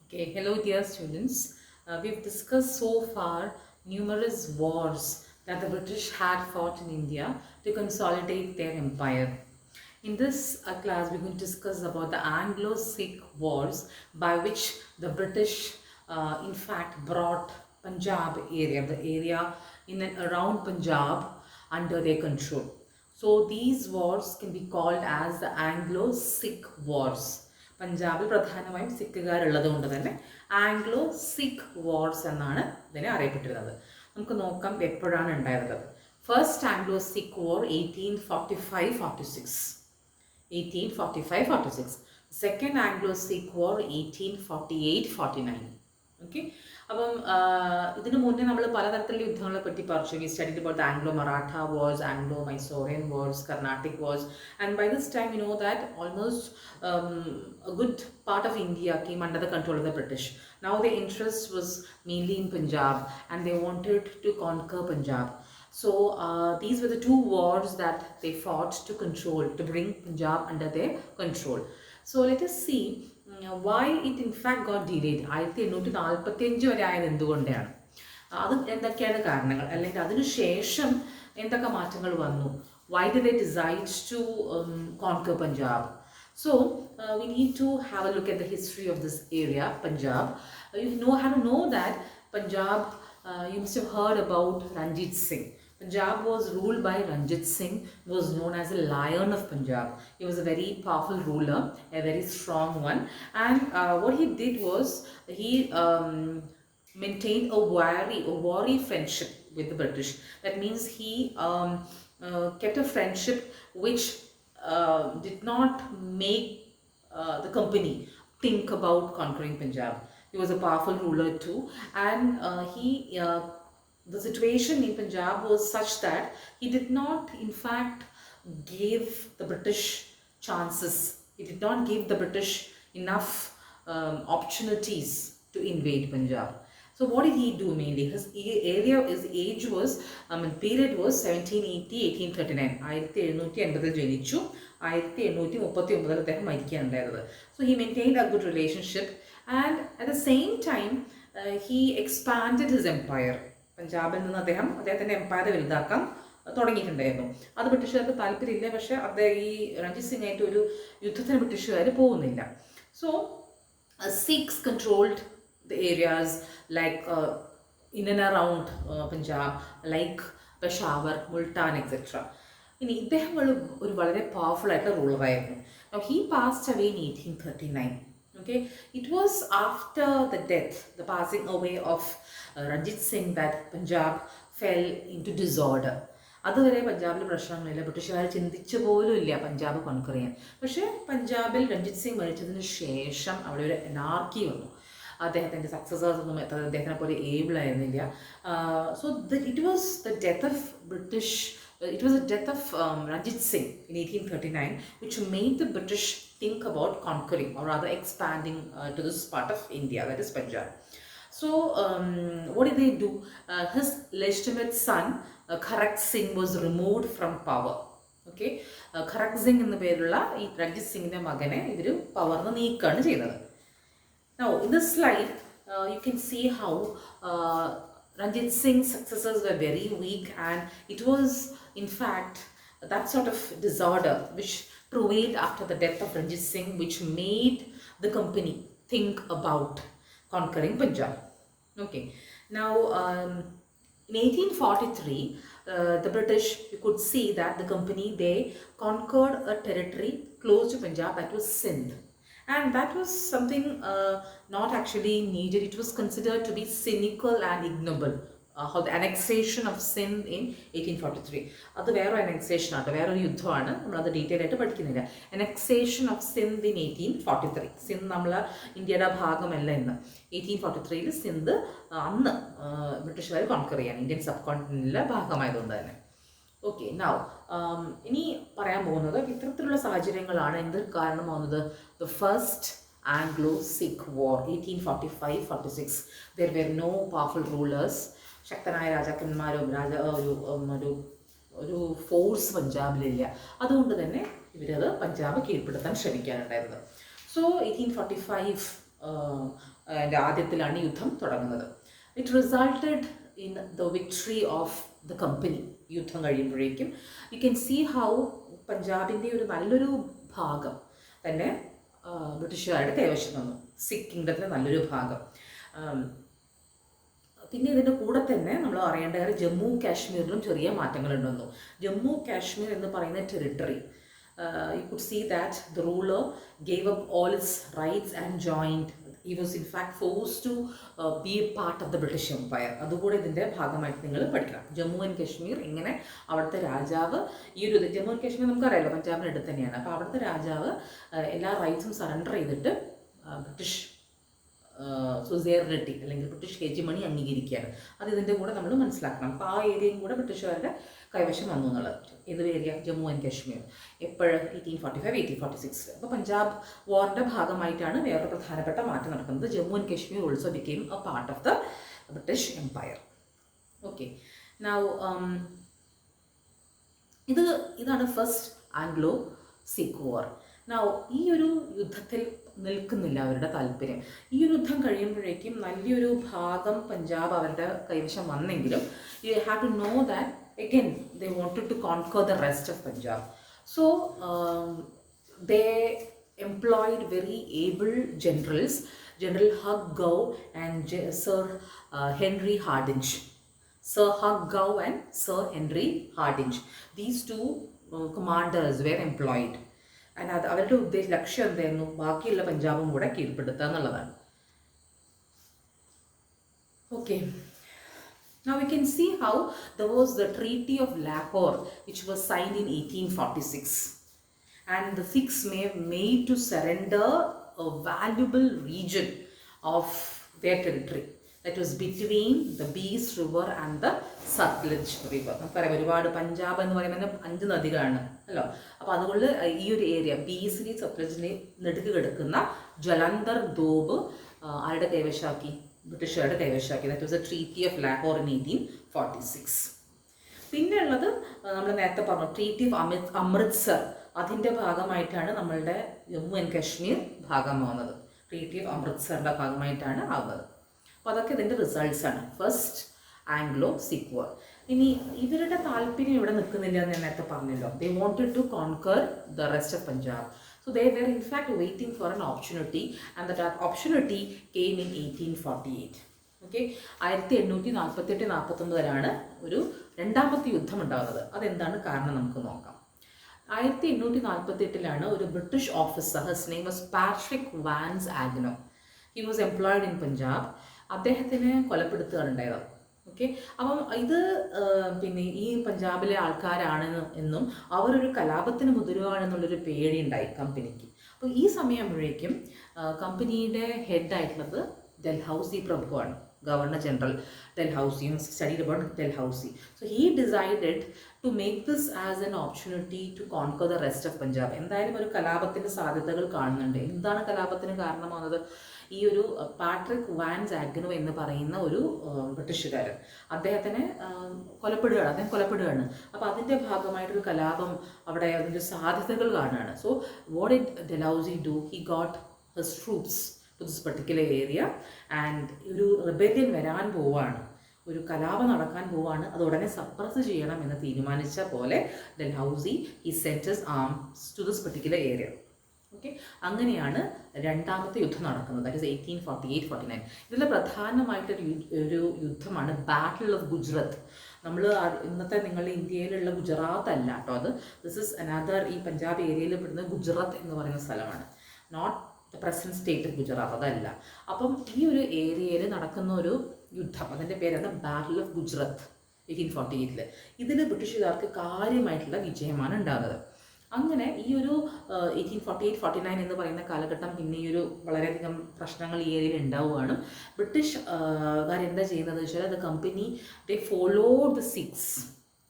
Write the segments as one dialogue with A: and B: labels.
A: Okay, hello dear students. We've discussed so far numerous wars that the British had fought in India to consolidate their empire. In this class, we're going to discuss about the Anglo-Sikh Wars by which the British in fact brought Punjab area, the area in and around Punjab under their control. So these wars can be called as the Anglo-Sikh Wars. പഞ്ചാബിൽ പ്രധാനമായും സിഖുകാരുള്ളത് കൊണ്ട് തന്നെ Anglo Sikh wars എന്നാണ് ഇതിനെ അറിയപ്പെട്ടിരുന്നത്. നമുക്ക് നോക്കാം എപ്പോഴാണ് ഉണ്ടായത്. First Anglo Sikh war 1845-46, 1845-46. Second Anglo Sikh war 1848-49. Okay, അപ്പം ഇതിനു മുന്നേ നമ്മൾ പലതരത്തിലുള്ള യുദ്ധങ്ങളെ പറ്റി പഠിച്ചു. We studied about the Anglo-Maratha wars, Anglo-Mysorean wars, Carnatic wars, and by this time you know that almost a good part of India came under the control of the British. Now their interest was mainly in Punjab and they wanted to conquer Punjab. So these were the two wars that they fought to bring Punjab under their control. So let us see why it in fact got delayed. 1845 വരെ ആയത് എന്തുകൊണ്ടാണ്, അത് എന്തൊക്കെയാണ് കാരണങ്ങൾ, അല്ലെങ്കിൽ അതിനുശേഷം എന്തൊക്കെ മാറ്റങ്ങൾ വന്നു, why did they decide to conquer Punjab? So we need to have a look at the history of this area, Punjab. You have to know that Punjab, you must have heard about Ranjit Singh. Punjab was ruled by Ranjit Singh, who was known as a lion of Punjab. He was a very powerful ruler, a very strong one. And what he did was he maintained a wary friendship with the British. That means he kept a friendship which did not make the company think about conquering Punjab. He was a powerful ruler too, and the situation in Punjab was such that he did not in fact give the British chances. He did not give the British enough opportunities to invade Punjab. So what did he do mainly? His age was, period was 1780-1839. 1780 ജനിച്ചു, 1839 അദ്ദേഹം മരിക്കുകയുണ്ടായത്. So he maintained a good relationship, and at the same time he expanded his empire. പഞ്ചാബിൽ നിന്ന് അദ്ദേഹത്തിൻ്റെ Empire വലുതാക്കാൻ തുടങ്ങിയിട്ടുണ്ടായിരുന്നു. അത് ബ്രിട്ടീഷുകാർക്ക് താല്പര്യമില്ല, പക്ഷേ അദ്ദേഹം ഈ രഞ്ജിത് സിംഗ് ആയിട്ട് ഒരു യുദ്ധത്തിന് ബ്രിട്ടീഷുകാർ പോകുന്നില്ല. So Sikhs controlled the areas like in and around Punjab, like Peshawar, Multan, etc. ഇനി ഇദ്ദേഹം ഒരു വളരെ പവർഫുൾ ആയിട്ടുള്ള റൂളറായിരുന്നു. Now he passed away in 1839. Okay, it was after the passing away of Ranjit Singh that Punjab fell into disorder. അതുവരെ പഞ്ചാബിൽ പ്രശ്നങ്ങളില്ല, ബ്രിട്ടീഷുകാർ ചിന്തിച്ചു പോലും ഇല്ല പഞ്ചാബ് കോൺക്കർ ചെയ്യാൻ. പക്ഷേ പഞ്ചാബിൽ രഞ്ജിത് സിംഗ് മരിച്ചതിന് ശേഷം അവിടെ ഒരു എനാർക്കി വന്നു. അദ്ദേഹത്തിൻ്റെ സക്സസേഴ്സ് ഒന്നും അദ്ദേഹത്തിനെ പോലെ ഏബിൾ ആയിരുന്നില്ല. So it was the death of Ranjit Singh in 1839 which made the British think about conquering, or rather expanding to this part of India, that is Punjab. So what did they do? His legitimate son Kharak Singh was removed from power. Okay, Kharak Singh എന്ന പേരുള്ള ഈ രഞ്ജിത് സിംഗിൻ്റെ മകനെ ഇവർ പവർന്ന് നീക്കുകയാണ് ചെയ്തത്. Now in this slide you can see how Ranjit Singh's successors were very weak, and it was in fact that sort of disorder which prevailed after the death of Ranjit Singh which made the company think about conquering Punjab. Okay, now in 1843 the British, you could see that the company, they conquered a territory close to Punjab, that was Sindh. And that was something not actually needed. It was considered to be cynical and ignoble. How the annexation of Sindh in 1843. അത് വേറെ annexation ആണ്, വേറൊരു യുദ്ധമാണ്, നമ്മളത് detail ആയിട്ട് പഠിക്കുന്നില്ല. annexation of Sindh in 1843. Sindh നമ്മൾ ഇന്ത്യയുടെ ഭാഗമല്ല ഇന്ന്. 1843 സിന്ധ് അന്ന് ബ്രിട്ടീഷുകാർ കോൺക്കർ ചെയ്യാൻ ഇന്ത്യൻ സബ് കോണ്ടിനെന്റിലെ ഭാഗമായതുകൊണ്ട് തന്നെ. ഓക്കെ, നൗ ഇനി പറയാൻ പോകുന്നത് ഇത്തരത്തിലുള്ള സാഹചര്യങ്ങളാണ് എന്ത് കാരണമാവുന്നത്. The first Anglo-Sikh War 1845-46. There were no powerful rulers. ശക്തനായ രാജാക്കന്മാരും ഒരു ഫോഴ്സ് പഞ്ചാബിലില്ല. അതുകൊണ്ട് തന്നെ ഇവരത് പഞ്ചാബ് കീഴ്പ്പെടുത്താൻ ശ്രമിക്കാനുണ്ടായിരുന്നത്. സോ 1845 ആദ്യത്തിലാണ് യുദ്ധം തുടങ്ങുന്നത്. It resulted in the victory of the company. യുദ്ധം കഴിയുമ്പോഴേക്കും യു ക്യാൻ സീ ഹൗ പഞ്ചാബിൻ്റെ ഒരു നല്ലൊരു ഭാഗം തന്നെ ബ്രിട്ടീഷുകാരുടെ കൈവശം വന്നു. സിഖ് കിങ്ഡത്തിൻ്റെ നല്ലൊരു ഭാഗം. പിന്നെ ഇതിൻ്റെ കൂടെ തന്നെ നമ്മൾ അറിയേണ്ട കാര്യം ജമ്മു കാശ്മീരിലും ചെറിയ മാറ്റങ്ങളുണ്ടെന്നു. ജമ്മു കാശ്മീർ എന്ന് പറയുന്ന territory, you could see that the ruler gave up all his rights and joined. He was in fact forced to be a part of the British Empire. അതുകൂടെ ഇതിൻ്റെ ഭാഗമായിട്ട് നിങ്ങൾ പഠിക്കണം. ജമ്മു ആൻഡ് കാശ്മീർ ഇങ്ങനെ അവിടുത്തെ രാജാവ് ഈ ഒരു ജമ്മു ആൻഡ് കാശ്മീർ നമുക്കറിയാലോ പഞ്ചാബിൻ്റെ അടുത്ത് തന്നെയാണ്. അപ്പോൾ അവിടുത്തെ രാജാവ് എല്ലാ റൈറ്റ്സും സറണ്ടർ ചെയ്തിട്ട് ബ്രിട്ടീഷ് സുസേറിറ്റി അല്ലെങ്കിൽ ബ്രിട്ടീഷ് ഹെജിമണി അംഗീകരിക്കുകയാണ്. അത് ഇതിൻ്റെ കൂടെ നമ്മൾ മനസ്സിലാക്കണം. അപ്പോൾ ആ ഏരിയയും കൂടെ ബ്രിട്ടീഷുകാരുടെ കൈവശം വന്നു എന്നുള്ളത്. ഏത് ഏരിയ? ജമ്മു ആൻഡ് കാശ്മീർ. എപ്പോഴും 1845 1846. അപ്പോൾ പഞ്ചാബ് വാറിൻ്റെ ഭാഗമായിട്ടാണ് വേറൊരു പ്രധാനപ്പെട്ട മാറ്റം നടക്കുന്നത്. Jammu and Kashmir also became a part of the British empire. Okay, now ഇതാണ് first Anglo Sikh war. Now ഈ ഒരു യുദ്ധത്തിൽ നിൽക്കുന്നില്ല അവരുടെ താല്പര്യം. ഈ ഒരു യുദ്ധം കഴിയുമ്പോഴേക്കും നല്ലൊരു ഭാഗം പഞ്ചാബ് അവരുടെ കൈവശം വന്നെങ്കിലും you have to know that again they wanted to conquer the rest of Punjab. So they employed very able generals, General Hugh Gow and Sir Henry Hardinge. Sir Hugh Gow and Sir Henry Hardinge, these two commanders were employed. And അവരുടെ ലക്ഷ്യം എന്തായിരുന്നു? ബാക്കിയുള്ള പഞ്ചാബും കൂടെ കീഴ്പ്പെടുത്തുക എന്നുള്ളതാണ്. Okay, now we can see how there was the Treaty of Lahore which was signed in 1846, and the Sikhs made to surrender a valuable region of their territory that was between the Beas River and the Satluj River. നമുക്കറിയാം ഒരുപാട് പഞ്ചാബ് എന്ന് പറയുന്നത് 5 നദികളാണ് അല്ലോ. അപ്പോൾ അതുകൊണ്ട് ഈ ഒരു area ബീസിനെയും സത്ലജിനെയും നെടുക്ക് കിടക്കുന്ന ജലന്ധർ ദോബ് ആരുടെ കൈവശാക്കി? ബ്രിട്ടീഷുകാരുടെ കൈവശാക്കി. That was a treaty of Lahore in 1846. പിന്നെ ഉള്ളത് നമ്മൾ നേരത്തെ പറഞ്ഞു ട്രീറ്റി ഓഫ് അമൃത്സർ. അതിൻ്റെ ഭാഗമായിട്ടാണ് നമ്മളുടെ ജമ്മു ആൻഡ് കാശ്മീർ ഭാഗമാവുന്നത്. ട്രീറ്റി ഓഫ് അമൃത്സറിൻ്റെ ഭാഗമായിട്ടാണ് ആവുന്നത്. അപ്പോൾ അതൊക്കെ ഇതിൻ്റെ റിസൾട്ട്സ് ആണ്. First Anglo Sikh war. ഇനി ഇവരുടെ താല്പര്യം ഇവിടെ നിൽക്കുന്നില്ല എന്ന് ഞാൻ നേരത്തെ പറഞ്ഞല്ലോ. They wanted to conquer the rest of Punjab. So they were in fact waiting for an opportunity, and that opportunity came in 1848. Okay, 1848-49 ഒരു രണ്ടാമത്തെ യുദ്ധം ഉണ്ടാകുന്നത്. അതെന്താണ് കാരണം നമുക്ക് നോക്കാം. 1848 ഒരു British officer, his name was Patrick Vans Agnew. He was employed in Punjab. അദ്ദേഹത്തിനെ കൊലപ്പെടുത്തുകയാണ് ഉണ്ടായത്. ഓക്കെ, അപ്പം ഇത് പിന്നെ ഈ പഞ്ചാബിലെ ആൾക്കാരാണ് എന്നും അവരൊരു കലാപത്തിന് മുതിരുകയാണെന്നുള്ളൊരു പേടിയുണ്ടായി കമ്പനിക്ക്. അപ്പോൾ ഈ സമയമാകുമ്പോഴേക്കും കമ്പനിയുടെ ഹെഡായിട്ടുള്ളത് ഡൽഹൌസി പ്രഭുവാണ്, governor general Dalhousie. Studied about Dalhousie. So he decided to make this as an opportunity to conquer the rest of Punjab. എന്തായാലും ഒരു കലാപത്തിൻ്റെ സാധ്യതകൾ കാണുന്നുണ്ട്. എന്താണ് കലാപത്തിന് കാരണമാകുന്നത്? ഈ ഒരു പാട്രിക് വാൻസ് ആഗ്നോ എന്ന് പറയുന്ന ഒരു ബ്രിട്ടീഷുകാരൻ അദ്ദേഹത്തിനെ കൊലപ്പെടുകയാണ്. അപ്പോൾ അതിൻ്റെ ഭാഗമായിട്ടൊരു കലാപം അവിടെ അതിൻ്റെ സാധ്യതകൾ കാണുകയാണ്. So what did Dalhousie do? He got his troops to this particular area and ഒരു റിബല്യൻ വരാൻ പോവാണ്, ഒരു കലാപം നടക്കാൻ പോവാണ്. അത് ഉടനെ സപ്രസ് ചെയ്യണം എന്ന് തീരുമാനിച്ച പോലെ Dalhousie he sent his arms to this particular area. Okay, അങ്ങനെയാണ് രണ്ടാമത്തെ യുദ്ധം നടക്കുന്നത്. That is 1848-49. ഇതിൽ പ്രധാനമായിട്ടൊരു യുദ്ധമാണ് ബാറ്റിൽ ഓഫ് ഗുജറാത്ത്. നമ്മൾ ഇന്നത്തെ നിങ്ങളുടെ ഇന്ത്യയിലുള്ള ഗുജറാത്ത് അല്ല കേട്ടോ, അത് ദിസ് ഇസ് അനദർ ഈ പഞ്ചാബ് ഏരിയയിൽ പെടുന്ന ഗുജറാത്ത് എന്ന് പറയുന്ന സ്ഥലമാണ്. Not the present state of Gujarat, അതല്ല. അപ്പം ഈ ഒരു ഏരിയയിൽ നടക്കുന്ന ഒരു യുദ്ധം, അതിൻ്റെ പേരാണ് ബാറ്റിൽ ഓഫ് ഗുജറാത്ത് 1848. ഇതിൽ ബ്രിട്ടീഷുകാർക്ക് കാര്യമായിട്ടുള്ള വിജയമാണ് ഉണ്ടാകുന്നത്. അങ്ങനെ ഈ ഒരു 1848-49 എന്ന് പറയുന്ന കാലഘട്ടം പിന്നെ ഈ ഒരു വളരെയധികം പ്രശ്നങ്ങൾ ഈ ഏരിയയിൽ ഉണ്ടാവുകയാണ്. ബ്രിട്ടീഷുകാർ എന്താ ചെയ്യുന്നത് വെച്ചാൽ the company they followed the Sikhs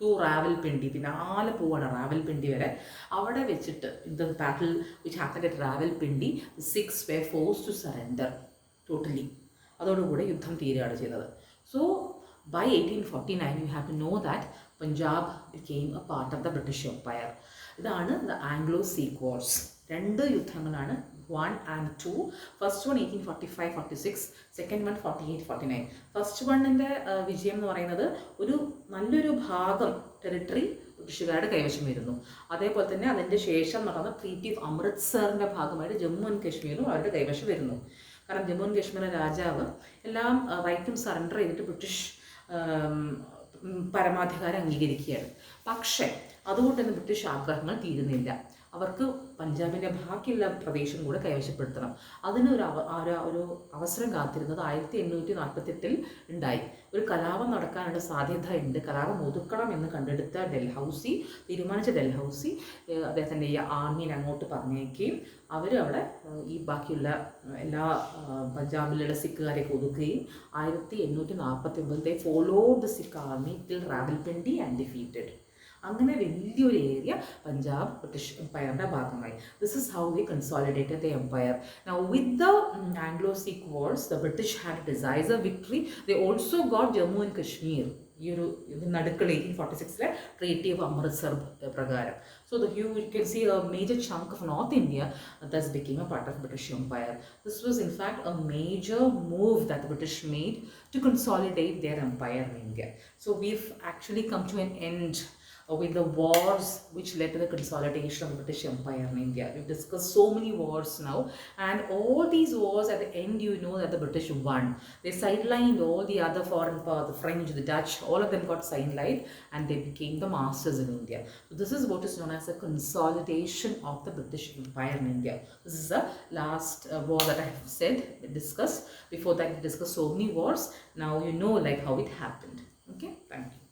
A: to Rawalpindi. പിന്നെ പോവാണ് റാവൽപിണ്ടി വരെ. അവിടെ വെച്ചിട്ട് the battle which happened at Rawalpindi, Sikhs were forced to surrender totally. അതോടുകൂടി യുദ്ധം തീരുകയാണ് ചെയ്തത്. So by 1849 you have to know that Punjab became a part of the British Empire. ഇതാണ് the Anglo Sikh wars. 2 യുദ്ധങ്ങളാണ് 1 and 2. First one 1845-46, second one 48-49. First വണ്ണിൻ്റെ വിജയം എന്ന് പറയുന്നത് ഒരു നല്ലൊരു ഭാഗം ടെറിട്ടറി ബ്രിട്ടീഷുകാരുടെ കൈവശം വരുന്നു. അതേപോലെ തന്നെ അതിൻ്റെ ശേഷം നടന്ന ട്രീറ്റി ഓഫ് അമൃത്സറിൻ്റെ ഭാഗമായിട്ട് ജമ്മു ആൻഡ് കാശ്മീരും അവരുടെ കൈവശം വരുന്നു. കാരണം ജമ്മു ആൻഡ് കാശ്മീരിലെ രാജാവ് എല്ലാം റൈറ്റും സറണ്ടർ ചെയ്തിട്ട് ബ്രിട്ടീഷ് പരമാധികാരം അംഗീകരിക്കുകയാണ്. പക്ഷേ അതുകൊണ്ട് തന്നെ ബ്രിട്ടീഷ് ആഗ്രഹങ്ങൾ തീരുന്നില്ല. അവർക്ക് പഞ്ചാബിൻ്റെ ബാക്കിയുള്ള പ്രദേശം കൂടെ കൈവശപ്പെടുത്തണം. അതിനൊരു ഒരു അവസരം കാത്തിരുന്നത് 1848 ഉണ്ടായി. ഒരു കലാപം നടക്കാനുള്ള സാധ്യത ഉണ്ട്. കലാപം ഒതുക്കണം എന്ന് കണ്ടെടുത്ത തീരുമാനിച്ച ഡൽഹൌസി അദ്ദേഹത്തിൻ്റെ ഈ ആർമീനെ അങ്ങോട്ട് പറഞ്ഞേക്കുകയും അവർ അവിടെ ഈ ബാക്കിയുള്ള എല്ലാ പഞ്ചാബിലുള്ള സിഖുകാരെയൊക്കെ ഒതുക്കുകയും 1849 follow the Sikh army till Rawalpindi and defeated. അങ്ങനെ വലിയൊരു ഏരിയ പഞ്ചാബ് ബ്രിട്ടീഷ് എംപയറിൻ്റെ ഭാഗമായി. This is how they consolidated the empire. Now with the Anglo-Sikh Wars, the British had a decisive victory. They also got Jammu and Kashmir. ഈ ഒരു നടുക്കൾ 1846 treaty of Amritsar പ്രകാരം. So you can see a major chunk of North India thus became a part of British Empire. This was in fact a major move that the British made to consolidate their empire in India. So we've actually come to an end with the wars which led to the consolidation of the British Empire in India. We've discussed so many wars now, and all these wars at the end, you know that the British won. They sidelined all the other foreign powers, the French, the Dutch, all of them got sidelined and they became the masters in India. So this is what is known as the consolidation of the British Empire in India. This is the last war that I have discussed. Before that, we discussed so many wars. Now you know like how it happened. Okay, thank you.